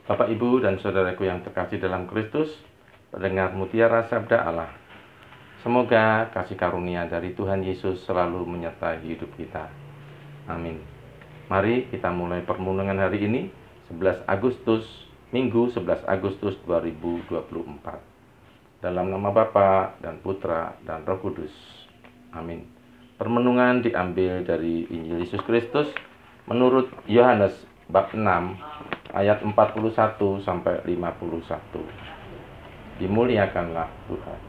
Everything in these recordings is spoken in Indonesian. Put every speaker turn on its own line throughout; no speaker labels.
Bapak, Ibu, dan saudaraku yang terkasih dalam Kristus, pendengar mutiara sabda Allah. Semoga kasih karunia dari Tuhan Yesus selalu menyertai hidup kita. Amin. Mari kita mulai permenungan hari ini, 11 Agustus, Minggu 11 Agustus 2024. Dalam nama Bapa dan Putra dan Roh Kudus. Amin. Permenungan diambil dari Injil Yesus Kristus menurut Yohanes bab 6 ayat 41 sampai 51. Dimuliakanlah Tuhan.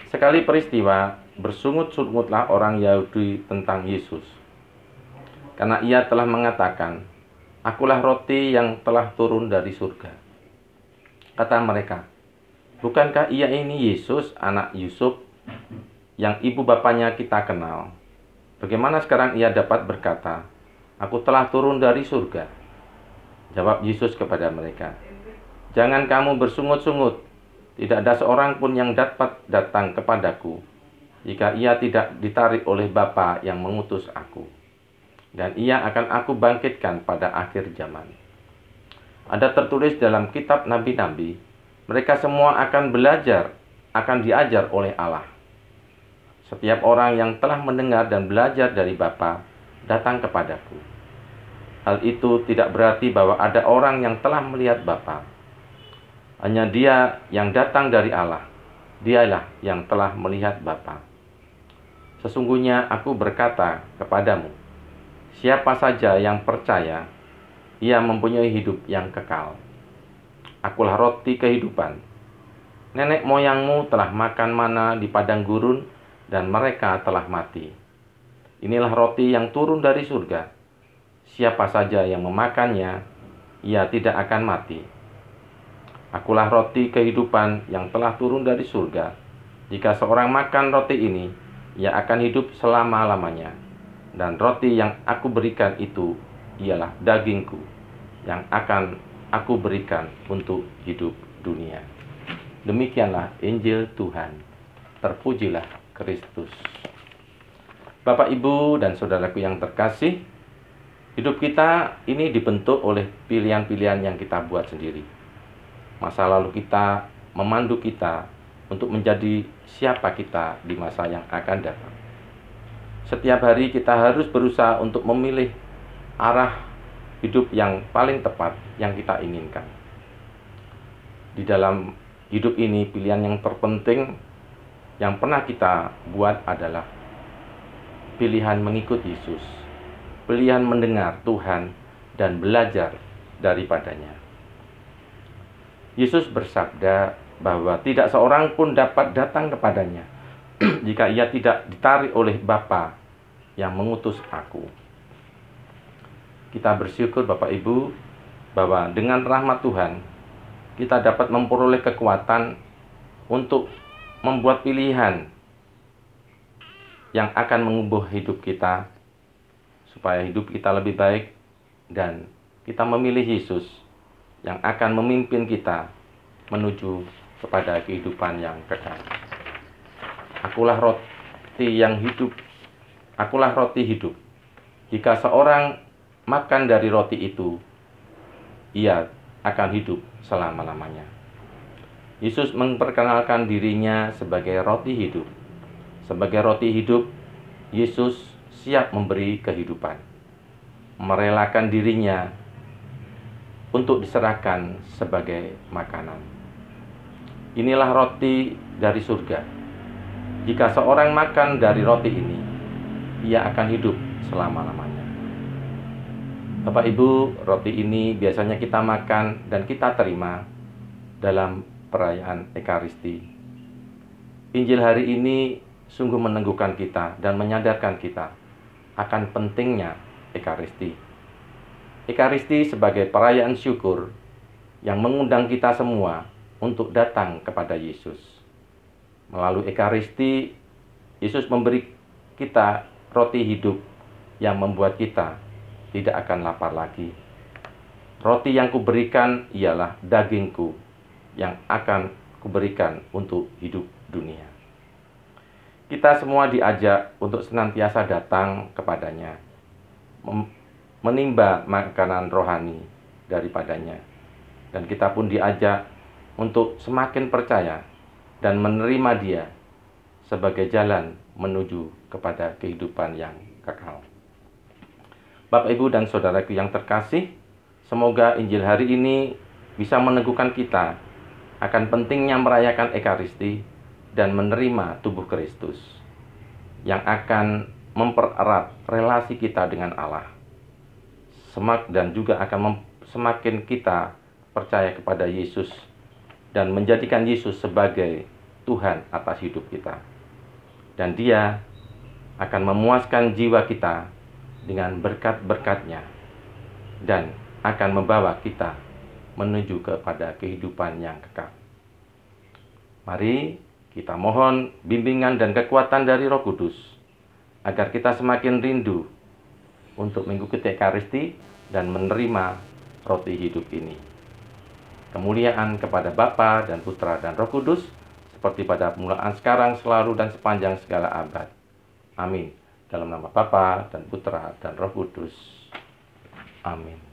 Sekali peristiwa, bersungut-sungutlah orang Yahudi tentang Yesus. Karena ia telah mengatakan, "Akulah roti yang telah turun dari surga." Kata mereka, "Bukankah ia ini Yesus, anak Yusuf, yang ibu bapanya kita kenal? Bagaimana sekarang ia dapat berkata, 'Aku telah turun dari surga'?" Jawab Yesus kepada mereka, "Jangan kamu bersungut-sungut. Tidak ada seorang pun yang dapat datang kepadaku jika ia tidak ditarik oleh Bapa yang mengutus aku. Dan ia akan aku bangkitkan pada akhir zaman. Ada tertulis dalam kitab nabi-nabi, mereka semua akan belajar, akan diajar oleh Allah. Setiap orang yang telah mendengar dan belajar dari Bapa datang kepadaku. Hal itu tidak berarti bahwa ada orang yang telah melihat Bapa. Hanya Dia yang datang dari Allah. Dialah yang telah melihat Bapa. Sesungguhnya aku berkata kepadamu, siapa saja yang percaya, ia mempunyai hidup yang kekal. Akulah roti kehidupan. Nenek moyangmu telah makan mana di padang gurun, dan mereka telah mati. Inilah roti yang turun dari surga. Siapa saja yang memakannya, ia tidak akan mati. Akulah roti kehidupan yang telah turun dari surga. Jika seorang makan roti ini, ia akan hidup selama-lamanya. Dan roti yang aku berikan itu ialah dagingku, yang akan aku berikan untuk hidup dunia. Demikianlah Injil Tuhan. Terpujilah Kristus. Bapak, Ibu, dan saudaraku yang terkasih, hidup kita ini dibentuk oleh pilihan-pilihan yang kita buat sendiri. Masa lalu kita memandu kita untuk menjadi siapa kita di masa yang akan datang. Setiap hari kita harus berusaha untuk memilih arah hidup yang paling tepat yang kita inginkan. Di dalam hidup ini, pilihan yang terpenting yang pernah kita buat adalah pilihan mengikut Yesus, pilihan mendengar Tuhan dan belajar daripadanya. Yesus bersabda bahwa tidak seorang pun dapat datang kepadanya jika ia tidak ditarik oleh Bapa yang mengutus aku. Kita bersyukur Bapak Ibu bahwa dengan rahmat Tuhan kita dapat memperoleh kekuatan untuk membuat pilihan yang akan mengubah hidup kita supaya hidup kita lebih baik, dan kita memilih Yesus yang akan memimpin kita menuju kepada kehidupan yang kekal. Akulah roti yang hidup. Akulah roti hidup. Jika seorang makan dari roti itu, ia akan hidup selama-lamanya. Yesus memperkenalkan dirinya sebagai roti hidup. Sebagai roti hidup, Yesus siap memberi kehidupan, merelakan dirinya untuk diserahkan sebagai makanan. Inilah roti dari surga. Jika seorang makan dari roti ini, ia akan hidup selama-lamanya. Bapak Ibu, roti ini biasanya kita makan dan kita terima dalam perayaan Ekaristi. Injil hari ini sungguh meneguhkan kita dan menyadarkan kita akan pentingnya Ekaristi. Ekaristi sebagai perayaan syukur yang mengundang kita semua untuk datang kepada Yesus. Melalui Ekaristi, Yesus memberi kita roti hidup yang membuat kita tidak akan lapar lagi. Roti yang kuberikan ialah dagingku yang akan kuberikan untuk hidup dunia. Kita semua diajak untuk senantiasa datang kepadanya, menimba makanan rohani daripadanya. Dan kita pun diajak untuk semakin percaya dan menerima Dia sebagai jalan menuju kepada kehidupan yang kekal. Bapak, Ibu, dan saudaraku yang terkasih, semoga Injil hari ini bisa meneguhkan kita akan pentingnya merayakan Ekaristi dan menerima tubuh Kristus yang akan mempererat relasi kita dengan Allah. Dan juga akan semakin kita percaya kepada Yesus dan menjadikan Yesus sebagai Tuhan atas hidup kita. Dan Dia akan memuaskan jiwa kita dengan berkat-berkat-Nya dan akan membawa kita menuju kepada kehidupan yang kekal. Mari kita mohon bimbingan dan kekuatan dari Roh Kudus agar kita semakin rindu untuk mengikuti Ekaristi dan menerima roti hidup ini. Kemuliaan kepada Bapa dan Putra dan Roh Kudus, seperti pada permulaan, sekarang, selalu, dan sepanjang segala abad. Amin. Dalam nama Bapa dan Putra dan Roh Kudus. Amin.